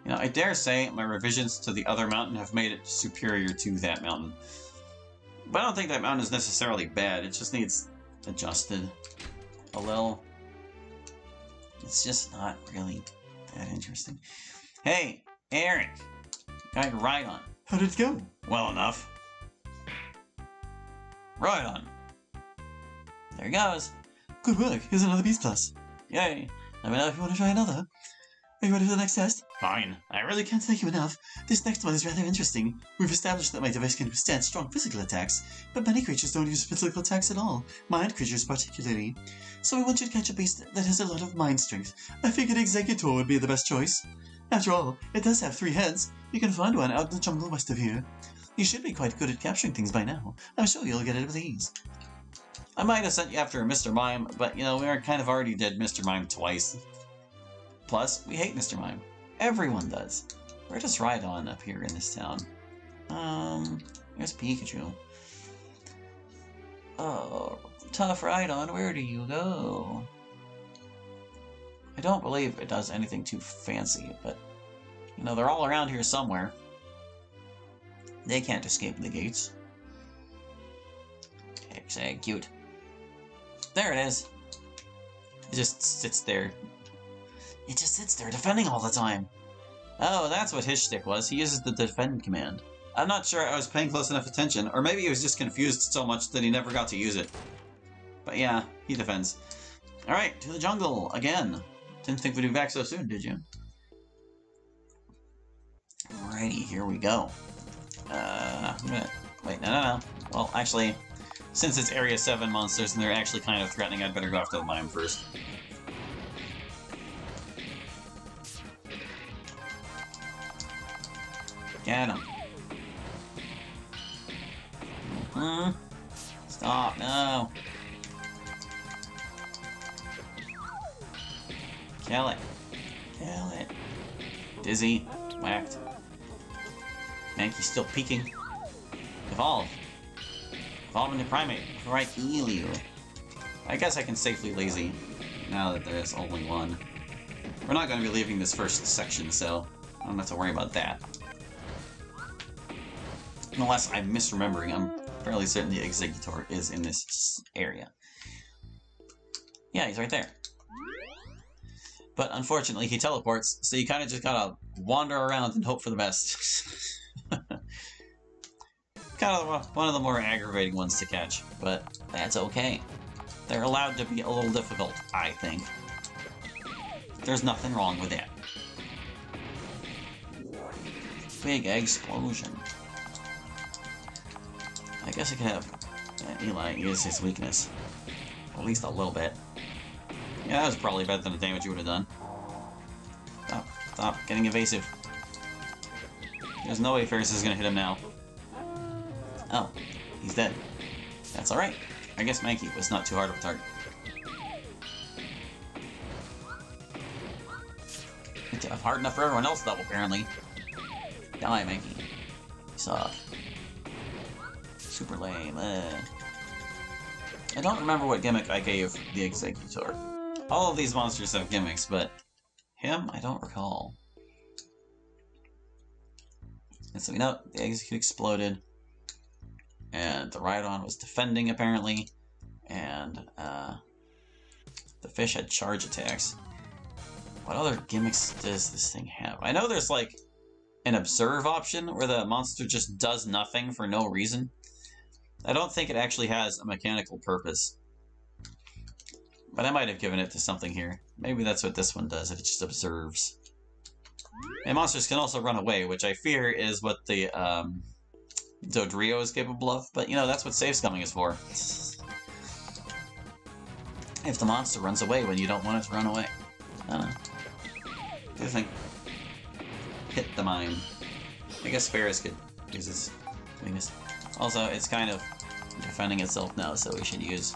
You know, I dare say my revisions to the other mountain have made it superior to that mountain. But I don't think that mountain is necessarily bad. It just needs adjusted a little. It's just not really that interesting. Hey, Eric! Got your ride on. How did it go? Well enough. Right on. There he goes. Good work. Here's another Beast Plus. Yay. Let me know if you want to try another. Are you ready for the next test? Fine. I really Can't thank you enough. This next one is rather interesting. We've established that my device can withstand strong physical attacks, but many creatures don't use physical attacks at all, mind creatures particularly. So I want you to catch a beast that has a lot of mind strength. I figured Executor would be the best choice. After all, it does have 3 heads. You can find one out in the jungle west of here. You should be quite good at capturing things by now. I'm sure you'll get it with ease. I might have sent you after Mr. Mime, but you know, we kind of already did Mr. Mime twice. Plus, we hate Mr. Mime. Everyone does. Where does Rhydon up here in this town? There's Pikachu. Oh, tough Rhydon, where do you go? I don't believe it does anything too fancy, but, you know, they're all around here somewhere. They can't escape the gates. Execute. There it is. It just sits there. It just sits there defending all the time. Oh, that's what his shtick was. He uses the defend command. I'm not sure I was paying close enough attention, or maybe he was just confused so much that he never got to use it. But yeah, he defends. Alright, to the jungle again. Didn't think we'd be back so soon, did you? Alrighty, here we go. Wait, no. Well, actually, since it's Area 7 monsters and they're actually kind of threatening, I'd better go after the mime first. Get him. Stop, no. Kill it. Kill it. Dizzy. Whacked. Mankey's still peeking. Evolve. Evolve into primate before I heal you. I guess I can safely lazy now that there's only one. We're not going to be leaving this first section, so I don't have to worry about that. Unless I'm misremembering, I'm fairly certain the Executor is in this area. Yeah, he's right there. But unfortunately, he teleports, so you kind of just gotta wander around and hope for the best. Kind of one of the more aggravating ones to catch, but that's okay. They're allowed to be a little difficult, I think. There's nothing wrong with that. Big explosion. I guess I could have Eli use his weakness. At least a little bit. Yeah, that was probably better than the damage you would have done. Stop getting evasive. There's no way Ferris is gonna hit him now. Oh, he's dead. That's alright. I guess Mankey was not too hard of a target. It's hard enough for everyone else, though, apparently. Die, Mankey. You suck. Super lame. I don't remember what gimmick I gave the Executor. All of these monsters have gimmicks, but him, I don't recall. And so we know the Execute exploded, and the Rhydon was defending, apparently, and the fish had charge attacks. What other gimmicks does this thing have? I know there's, like, an observe option, where the monster just does nothing for no reason. I don't think it actually has a mechanical purpose. But I might have given it to something here. Maybe that's what this one does, if it just observes. And monsters can also run away, which I fear is what the Dodrio is capable of. But, you know, that's what Safe Scumming is for. If the monster runs away when you don't want it to run away. I don't know. Good thing. Hit the mime. I guess Ferris could use his weakness. Also, it's kind of defending itself now, so we should use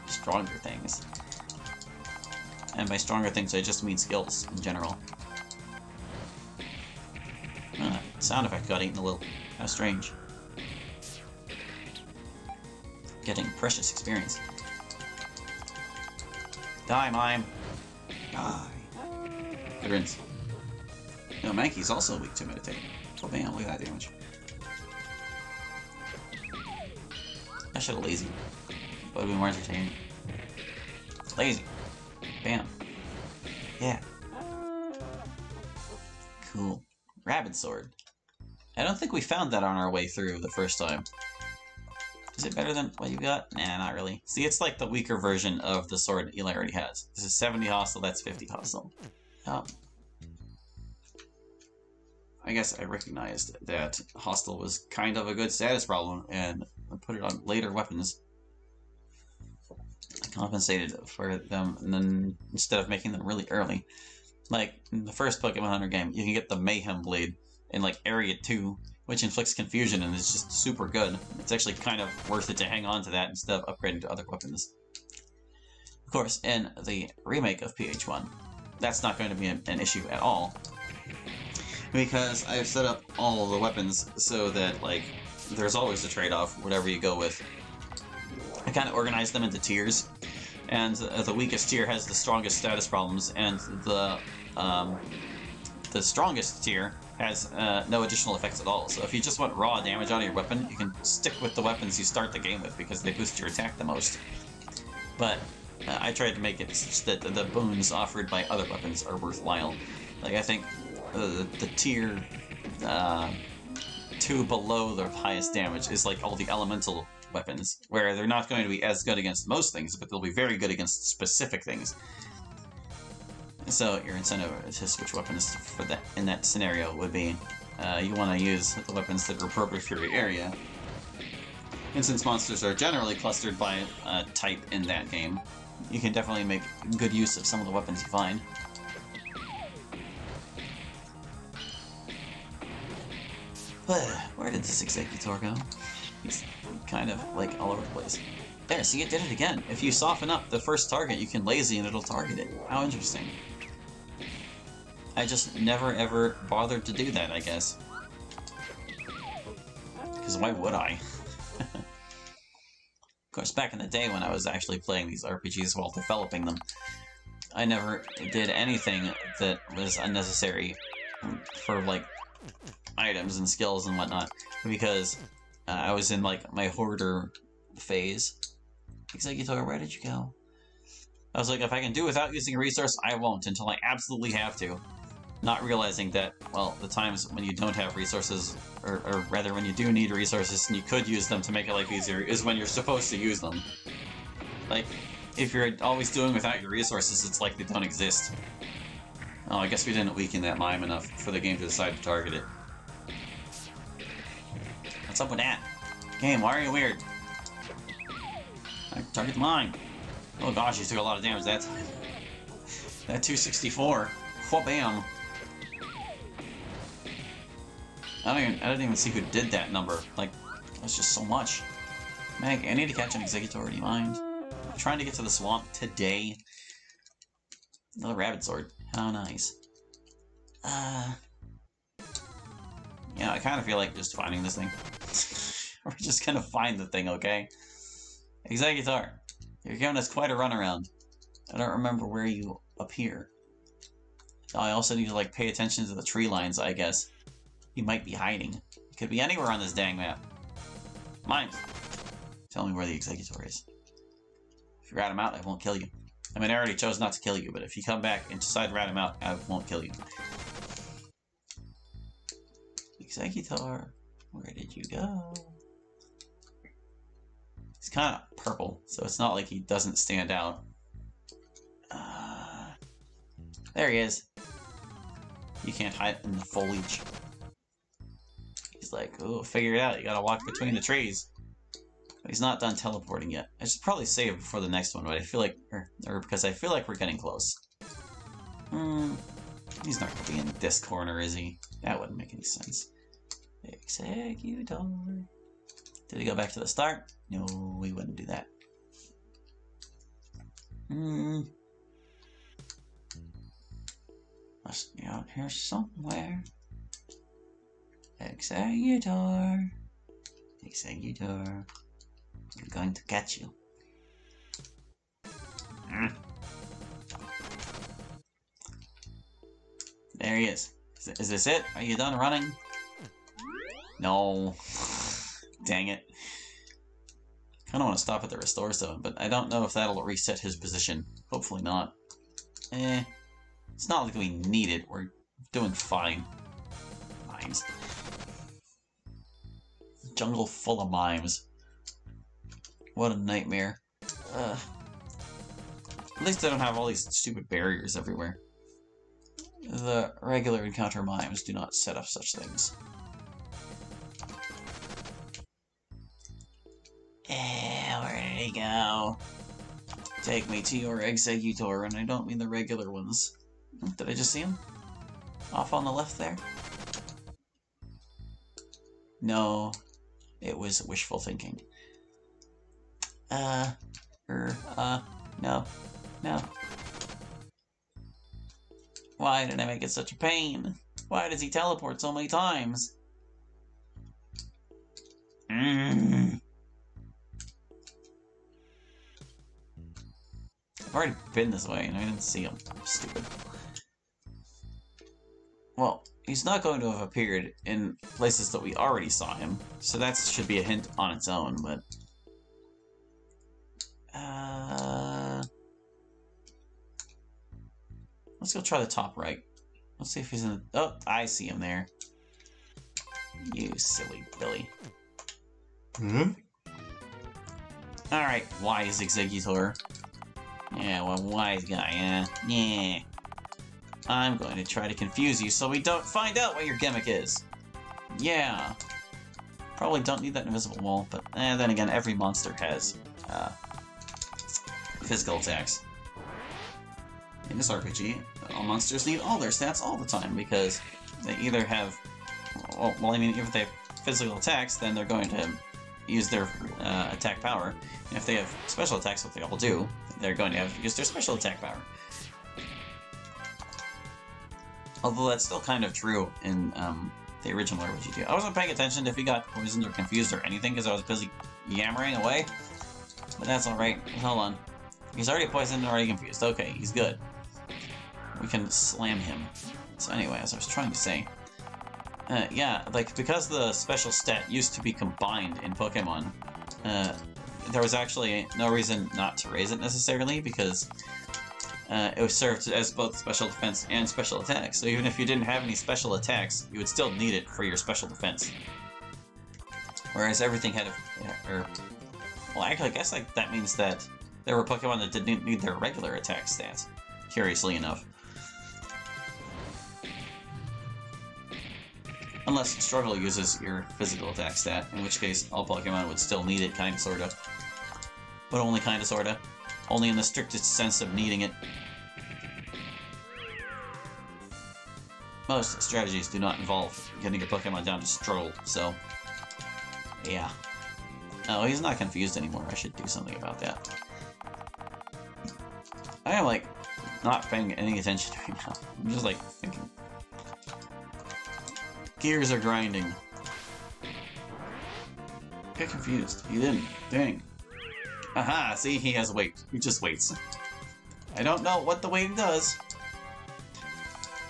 stronger things. And by stronger things, I just mean skills in general. Sound effect got eaten a little. How strange. Getting precious experience. Die, mime! Die! Good riddance. No, Mankey's also weak to meditate. Oh, bam, look at that damage. I should have lazy. Would have been more entertaining. Lazy. Bam. Yeah. Cool. Rabid Sword. I don't think we found that on our way through the first time. Is it better than what you got? Nah, not really. See, it's like the weaker version of the sword Eli already has. This is 70 hostile, that's 50 hostile. I guess I recognized that hostile was kind of a good status problem, and I put it on later weapons. I compensated for them, and then instead of making them really early. Like, in the first Pokemon Hunter game, you can get the Mayhem Blade in, like, Area 2, which inflicts confusion and is just super good. It's actually kind of worth it to hang on to that instead of upgrading to other weapons. Of course, in the remake of PH1, that's not going to be an issue at all, because I've set up all of the weapons so that, like, there's always a trade-off, whatever you go with. I kind of organized them into tiers, and the weakest tier has the strongest status problems, and the strongest tier has no additional effects at all. So if you just want raw damage out of your weapon, you can stick with the weapons you start the game with because they boost your attack the most. But I tried to make it such that the boons offered by other weapons are worthwhile. Like, I think the tier 2 below the highest damage is like all the elemental weapons, where they're not going to be as good against most things, but they'll be very good against specific things. So your incentive to switch weapons for that in that scenario would be you want to use the weapons that are appropriate for your area. And since monsters are generally clustered by type in that game, you can definitely make good use of some of the weapons you find. Where did this Executor go? He's kind of like all over the place. There, see, it did it again. If you soften up the first target, you can lazy and it'll target it. How interesting. I just never ever bothered to do that, I guess. Because why would I? Of course, back in the day when I was actually playing these RPGs while developing them, I never did anything that was unnecessary for, like, items and skills and whatnot, because I was in, like, my hoarder phase. Executor, where did you go? I was like, if I can do without using a resource, I won't until I absolutely have to. Not realizing that, well, the times when you don't have resources, or rather when you do need resources and you could use them to make your life easier, is when you're supposed to use them. Like, if you're always doing without your resources, it's like they don't exist. Oh, I guess we didn't weaken that mime enough for the game to decide to target it. What's up with that? Game, why are you weird? I target the mime. Oh gosh, you took a lot of damage that time. That 264. Wha-bam. I didn't even see who did that number. Like, that's just so much. Meg, I need to catch an Executor, do you mind? I'm trying to get to the swamp today. Another Rabid Sword. How nice. Yeah, I kind of feel like just finding this thing. We're just gonna find the thing, okay? Executor, you're giving us quite a runaround. I don't remember where you appear. I also need to, like, pay attention to the tree lines, I guess. He might be hiding. He could be anywhere on this dang map. Mime! Tell me where the Executor is. If you rat him out, I won't kill you. I mean, I already chose not to kill you, but if you come back and decide to rat him out, I won't kill you. Executor, where did you go? He's kind of purple, so it's not like he doesn't stand out. There he is. You can't hide in the foliage. He's like, oh, figure it out. You gotta walk between the trees. But he's not done teleporting yet. I should probably save before the next one, but I feel like, or because I feel like we're getting close. He's not gonna be in this corner, is he? That wouldn't make any sense. Executor. Did he go back to the start? No, we wouldn't do that. Must be out here somewhere. Executor. Executor. I'm going to catch you. There he is. Is this it? Are you done running? No. Dang it. Kind of want to stop at the restore zone, but I don't know if that'll reset his position. Hopefully not. It's not like we need it. We're doing fine. Mimes. Jungle full of mimes. What a nightmare. At least I don't have all these stupid barriers everywhere. The regular encounter mimes do not set up such things. Where did he go? Take me to your executor, and I don't mean the regular ones. Did I just see him? Off on the left there? No, it was wishful thinking. No. Why did I make it such a pain? Why does he teleport so many times? I've already been this way, and I didn't see him. I'm stupid. Well, he's not going to have appeared in places that we already saw him, so that should be a hint on its own, but... Let's go try the top right. Let's see if he's in the... Oh, I see him there. You silly Billy. Alright, wise executor. Yeah, well, wise guy, yeah. I'm going to try to confuse you so we don't find out what your gimmick is. Yeah. Probably don't need that invisible wall, but then again, every monster has physical attacks. In this RPG, all monsters need all their stats all the time because they either have... Well, I mean, if they have physical attacks, then they're going to use their attack power. And if they have special attacks, what they all do, they're going to have to use their special attack power. Although that's still kind of true in the original RPG. I wasn't paying attention if he got poisoned or confused or anything because I was busy yammering away. But that's alright. Hold on. He's already poisoned and already confused. Okay, he's good. We can slam him. So anyway, as I was trying to say... yeah, like, because the special stat used to be combined in Pokémon, there was actually no reason not to raise it necessarily, because it was served as both special defense and special attacks. So even if you didn't have any special attacks, you would still need it for your special defense. Whereas everything had well, actually, I guess like, that means that there were Pokemon that didn't need their regular attack stats, curiously enough. Unless Struggle uses your physical attack stat, in which case all Pokemon would still need it, kinda sorta. But only kinda sorta. Only in the strictest sense of needing it. Most strategies do not involve getting your Pokemon down to Struggle, so... yeah. Oh, he's not confused anymore. I should do something about that. I am, like, not paying any attention right now. I'm just, like, thinking... Gears are grinding. Get confused. He didn't. Dang. Aha! See, he has wait. He just waits. I don't know what the waiting does.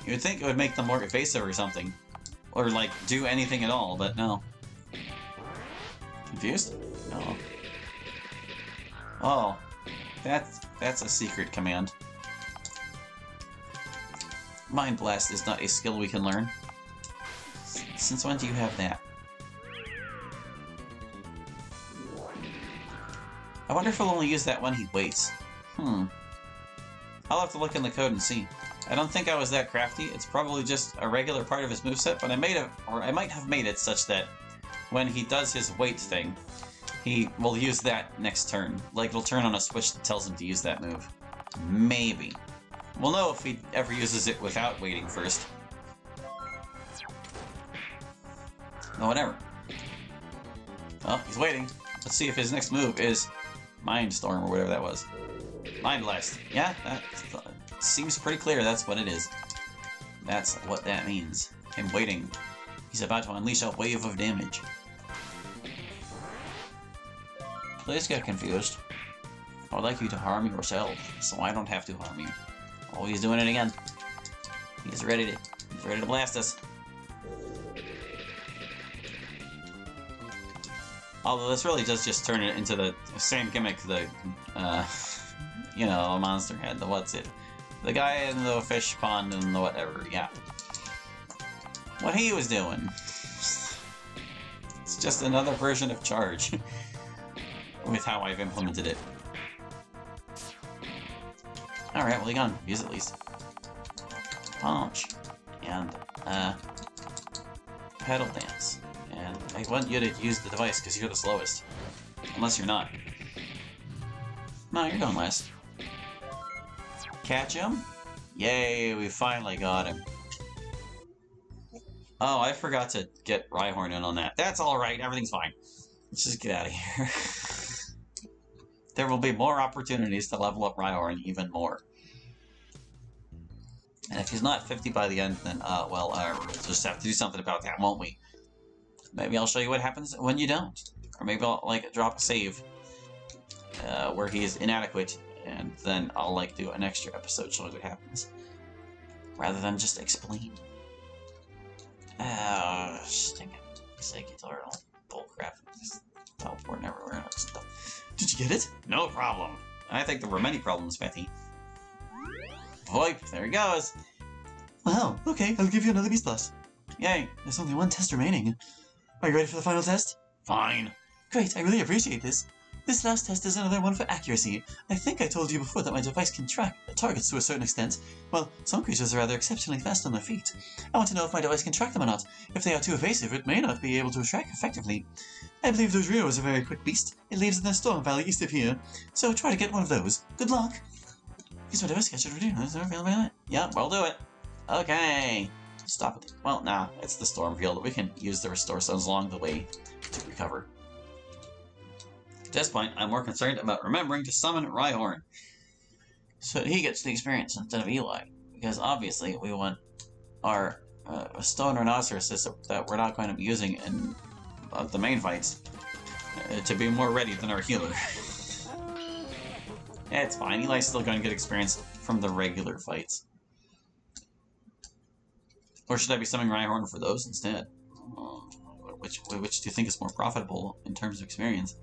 You would think it would make them more evasive or something. Or, like, do anything at all, but no. Confused? No. Oh. That's a secret command. Mind Blast is not a skill we can learn. Since when do you have that? I wonder if he'll only use that when he waits. I'll have to look in the code and see. I don't think I was that crafty. It's probably just a regular part of his moveset, but I might have made it such that when he does his wait thing, he will use that next turn. Like, it'll turn on a switch that tells him to use that move. Maybe. We'll know if he ever uses it without waiting first. No, whatever. Oh, he's waiting. Let's see if his next move is Mind Storm or whatever that was. Mind Blast. Yeah, that seems pretty clear that's what it is. That's what that means. Him waiting. He's about to unleash a wave of damage. Please get confused. I would like you to harm yourself, so I don't have to harm you. Oh, he's doing it again. He's ready ready to blast us. Although this really does just turn it into the same gimmick the, you know, a monster had. The what's it? The guy in the fish pond and the whatever, yeah. What he was doing. It's just another version of Charge. With how I've implemented it. Alright, well, you got use at least. Punch. And, pedal dance. And I want you to use the device because you're the slowest. Unless you're not. No, you're going last. Catch him? Yay, we finally got him. Oh, I forgot to get Rhyhorn in on that. That's alright, everything's fine. Let's just get out of here. There will be more opportunities to level up Rhyhorn even more. And if he's not 50 by the end, then, well, we'll just have to do something about that, won't we? Maybe I'll show you what happens when you don't. Or maybe I'll, like, drop a save where he is inadequate, and then I'll, like, do an extra episode showing what happens. Rather than just explain. Stinking tutorial. Bullcrap. Just teleporting everywhere and stuff. Did you get it? No problem. I think there were many problems, Betty. VoIP, there he goes. Wow, okay, I'll give you another Beast Blast. Yay. There's only one test remaining. Are you ready for the final test? Fine. Great, I really appreciate this. This last test is another one for accuracy. I think I told you before that my device can track targets to a certain extent. Well, some creatures are rather exceptionally fast on their feet. I want to know if my device can track them or not. If they are too evasive, it may not be able to track effectively. I believe those Rio is a very quick beast. It lives in the storm valley east of here, so try to get one of those. Good luck! Use my device catcher to redeem. Yeah, we'll do it. Okay. Stop it. Well, nah, it's the storm field. We can use the restore stones along the way to recover. At this point, I'm more concerned about remembering to summon Rhyhorn, so he gets the experience instead of Eli. Because obviously, we want our stone rhinoceroses that we're not going to be using in the main fights to be more ready than our healer. Yeah, it's fine. Eli's still going to get experience from the regular fights. Or should I be summoning Rhyhorn for those instead? Which do you think is more profitable in terms of experience?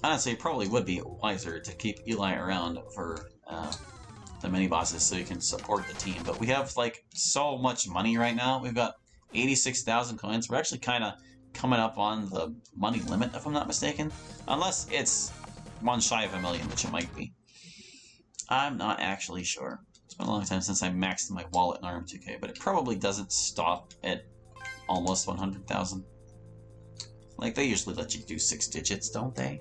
Honestly, it probably would be wiser to keep Eli around for the mini-bosses so you can support the team. But we have, like, so much money right now. We've got 86,000 coins. We're actually kind of coming up on the money limit, if I'm not mistaken. Unless it's one shy of 1 million, which it might be. I'm not actually sure. It's been a long time since I maxed my wallet in RM2K, but it probably doesn't stop at almost 100,000. Like, they usually let you do 6 digits, don't they?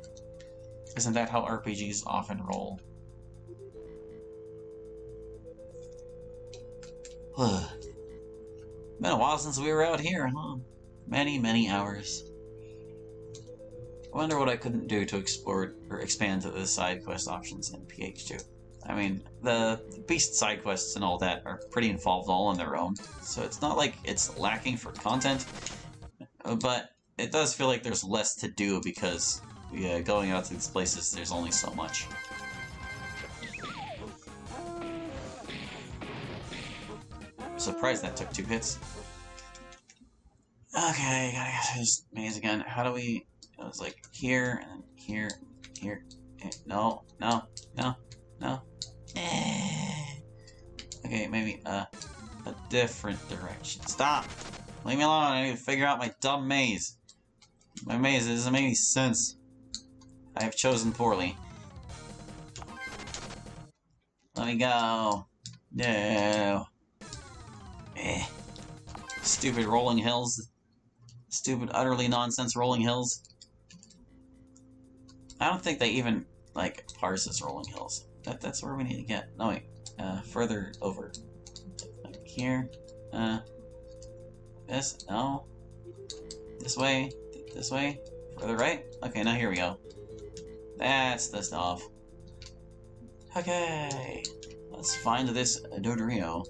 Isn't that how RPGs often roll? Been a while since we were out here, huh? Many, many hours. I wonder what I couldn't do to explore or expand to the side quest options in PH2. I mean, the beast side quests and all that are pretty involved all on their own, so it's not like it's lacking for content, but it does feel like there's less to do because going out to these places, there's only so much. I'm surprised that took 2 hits. Okay, gotta get through this maze again. How do we... It was like here, and here, here. No, no, no, no. Okay, maybe a different direction. Stop! Leave me alone, I need to figure out my dumb maze. My maze, it doesn't make any sense. I have chosen poorly. Let me go. No. Stupid rolling hills. Stupid, utterly nonsense rolling hills. I don't think they even, like, parse as rolling hills. That's where we need to get. No, wait. Further over. Like here. This? No. This way. This way. Further right. Okay, now here we go. That's the stuff. Okay. Let's find this Dodorio.